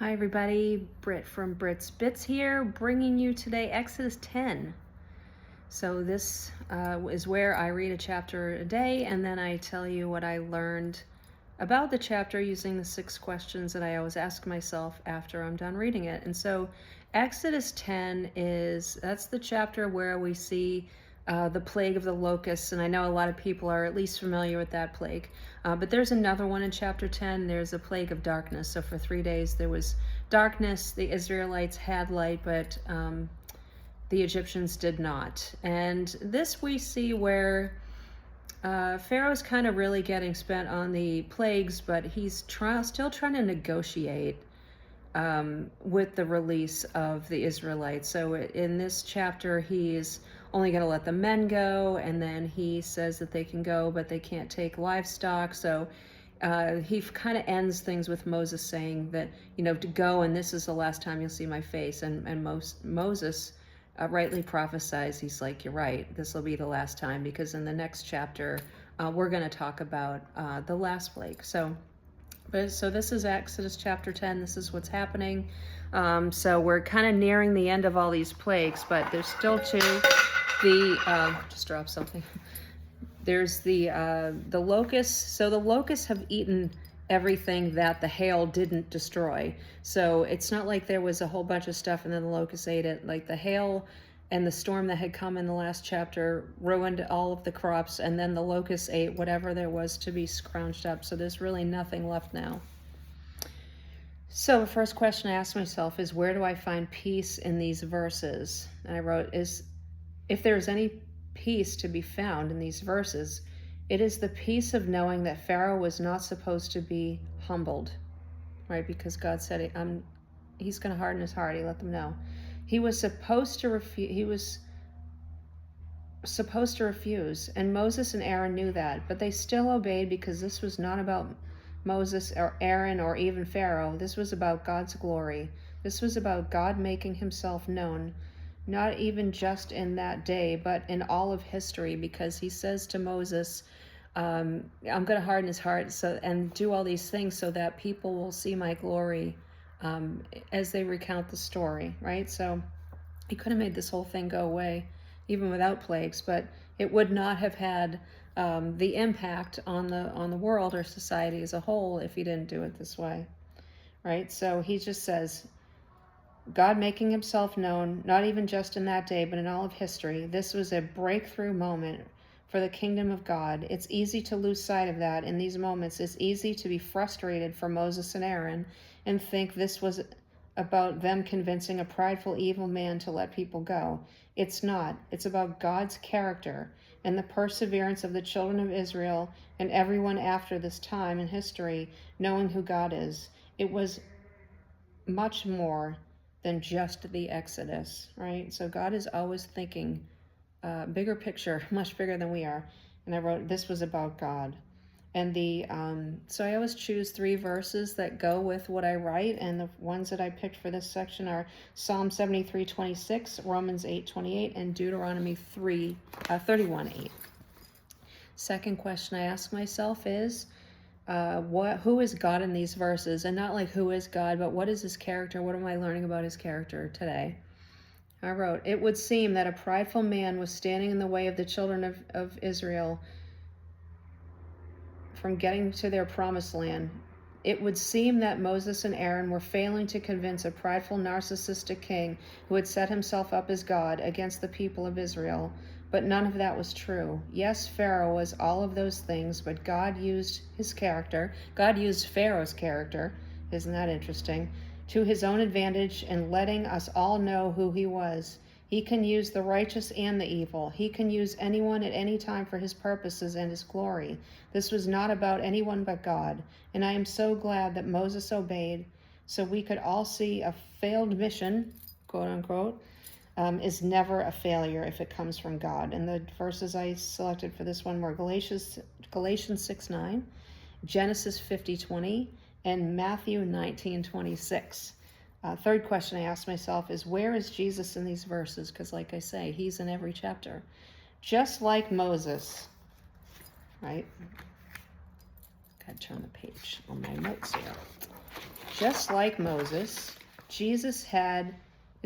Hi everybody, Britt from Britt's Bits here, bringing you today Exodus 10. So this is where I read a chapter a day, and then I tell you what I learned about the chapter using the 6 questions that I always ask myself after I'm done reading it. And so Exodus 10 that's the chapter where we see the plague of the locusts, and I know a lot of people are at least familiar with that plague. But there's another one in chapter 10. There's a plague of darkness. So for 3 days there was darkness. The Israelites had light, but the Egyptians did not. And this we see where Pharaoh's kind of really getting spent on the plagues, but he's still trying to negotiate with the release of the Israelites. So in this chapter, he's only going to let the men go, and then he says that they can go, but they can't take livestock. So he kind of ends things with Moses saying that, to go, and this is the last time you'll see my face. And Moses rightly prophesies, he's like, you're right, this will be the last time, because in the next chapter, we're going to talk about the last plague. So this is Exodus chapter 10. This is what's happening. So we're kind of nearing the end of all these plagues, but there's still two. Just dropped something. There's the locusts. So the locusts have eaten everything that the hail didn't destroy. So it's not like there was a whole bunch of stuff and then the locusts ate it. Like the hail and the storm that had come in the last chapter ruined all of the crops, and then the locusts ate whatever there was to be scrounged up. So there's really nothing left now. So the first question I asked myself is, where do I find peace in these verses? And I wrote, if there's any peace to be found in these verses, it is the peace of knowing that Pharaoh was not supposed to be humbled, right? Because God said he's going to harden his heart. He let them know. He was supposed to refuse, and Moses and Aaron knew that, but they still obeyed, because this was not about Moses or Aaron or even Pharaoh. This was about God's glory. This was about God making himself known, not even just in that day, but in all of history, because he says to Moses, I'm going to harden his heart and do all these things so that people will see my glory as they recount the story, right? So he could have made this whole thing go away even without plagues, but it would not have had the impact on the world or society as a whole if he didn't do it this way, right? So he just says, God making himself known, not even just in that day, but in all of history. This was a breakthrough moment for the kingdom of God. It's easy to lose sight of that in these moments. It's easy to be frustrated for Moses and Aaron and think this was about them convincing a prideful, evil man to let people go. It's not. It's about God's character and the perseverance of the children of Israel and everyone after this time in history, knowing who God is. It was much more than just the Exodus, right? So God is always thinking bigger picture, much bigger than we are. And I wrote, this was about God. And so I always choose 3 verses that go with what I write, and the ones that I picked for this section are Psalm 73:26, Romans 8:28, and Deuteronomy 31:8. Second question I ask myself is, who is God in these verses? And not like who is God, but what is his character? What am I learning about his character today? I wrote, it would seem that a prideful man was standing in the way of the children of Israel from getting to their promised land. It would seem that Moses and Aaron were failing to convince a prideful, narcissistic king who had set himself up as God against the people of Israel. But none of that was true. Yes, Pharaoh was all of those things, but God used his character. God used Pharaoh's character, isn't that interesting, to his own advantage in letting us all know who he was. He can use the righteous and the evil. He can use anyone at any time for his purposes and his glory. This was not about anyone but God. And I am so glad that Moses obeyed, so we could all see a failed mission, quote unquote, is never a failure if it comes from God. And the verses I selected for this one were Galatians 6:9, Genesis 50:20, and Matthew 19:26. Third question I asked myself is, where is Jesus in these verses? Because like I say, he's in every chapter. Just like Moses, right? Gotta turn the page on my notes here. just like Moses, it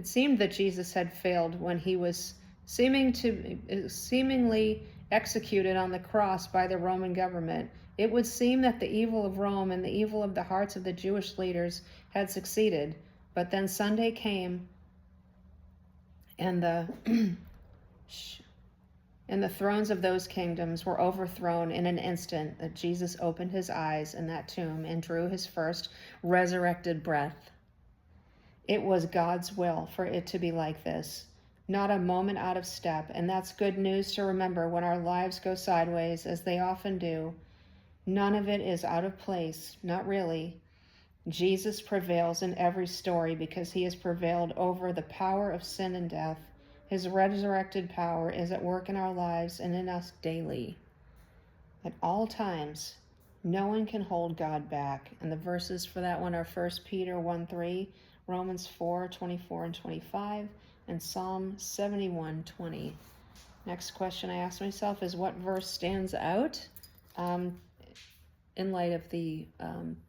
seemed that Jesus had failed when he was seemingly executed on the cross by the Roman government. It would seem that the evil of Rome and the evil of the hearts of the Jewish leaders had succeeded. But then Sunday came, and the thrones of those kingdoms were overthrown in an instant that Jesus opened his eyes in that tomb and drew his first resurrected breath. It was God's will for it to be like this, not a moment out of step, and that's good news to remember when our lives go sideways, as they often do. None of it is out of place, not really. Jesus prevails in every story because he has prevailed over the power of sin and death. His resurrected power is at work in our lives and in us daily. At all times, no one can hold God back. And the verses for that one are 1 Peter 1:3, Romans 4:24 and 25, and Psalm 71:20. Next question I ask myself is, what verse stands out in light of the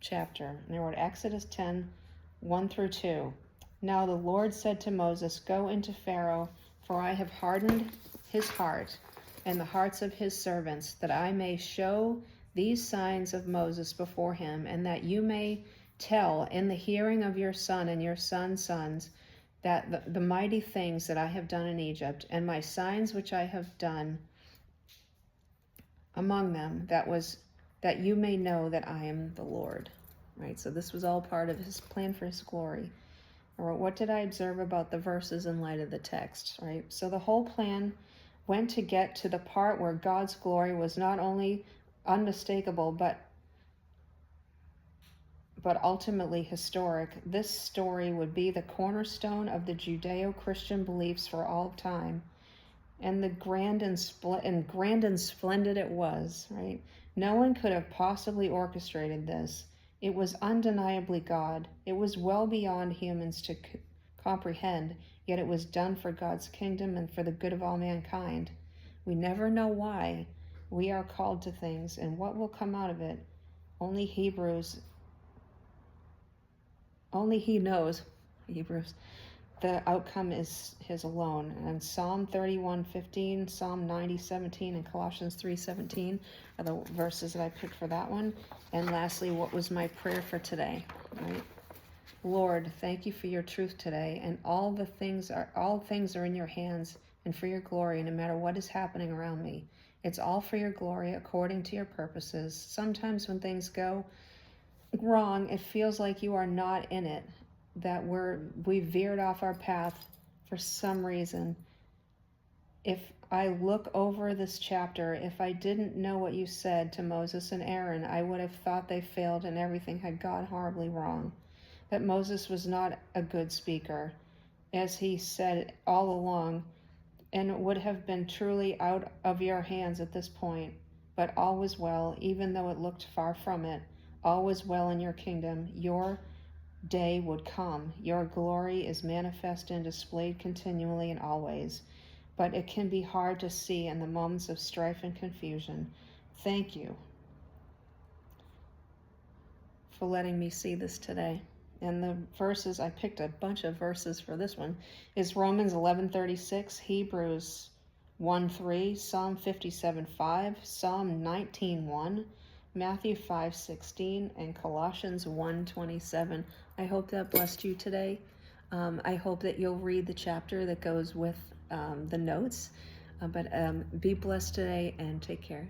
chapter? And I wrote Exodus 10:1-2. Now the Lord said to Moses, "Go into Pharaoh, for I have hardened his heart and the hearts of his servants, that I may show these signs of Moses before him, and that you may tell in the hearing of your son and your son's sons that the mighty things that I have done in Egypt, and my signs which I have done among them, that you may know that I am the Lord." Right? So this was all part of his plan for his glory. Or what did I observe about the verses in light of the text? Right? So the whole plan went to get to the part where God's glory was not only unmistakable, but ultimately historic. This story would be the cornerstone of the Judeo-Christian beliefs for all time. And the grand and splendid it was, right? No one could have possibly orchestrated this. It was undeniably God. It was well beyond humans to comprehend, yet it was done for God's kingdom and for the good of all mankind. We never know why we are called to things and what will come out of it. Only He knows, Hebrews. The outcome is his alone. And Psalm 31:15, Psalm 90:17, and Colossians 3:17 are the verses that I picked for that one. And lastly, what was my prayer for today? Right? Lord, thank you for your truth today, and all things are in your hands and for your glory, no matter what is happening around me. It's all for your glory according to your purposes. Sometimes when things go wrong, it feels like you are not in it, that we veered off our path for some reason. If I look over this chapter, if I didn't know what you said to Moses and Aaron, I would have thought they failed and everything had gone horribly wrong. That Moses was not a good speaker, as he said all along, and it would have been truly out of your hands at this point. But all was well, even though it looked far from it. All was well in your kingdom. Your day would come. Your glory is manifest and displayed continually and always, but it can be hard to see in the moments of strife and confusion. Thank you for letting me see this today. And the verses, I picked a bunch of verses for this one, is Romans 11:36, Hebrews 1:3, Psalm 57:5, Psalm 19:1, Matthew 5:16, and Colossians 1:27. I hope that blessed you today. I hope that you'll read the chapter that goes with the notes. But be blessed today and take care.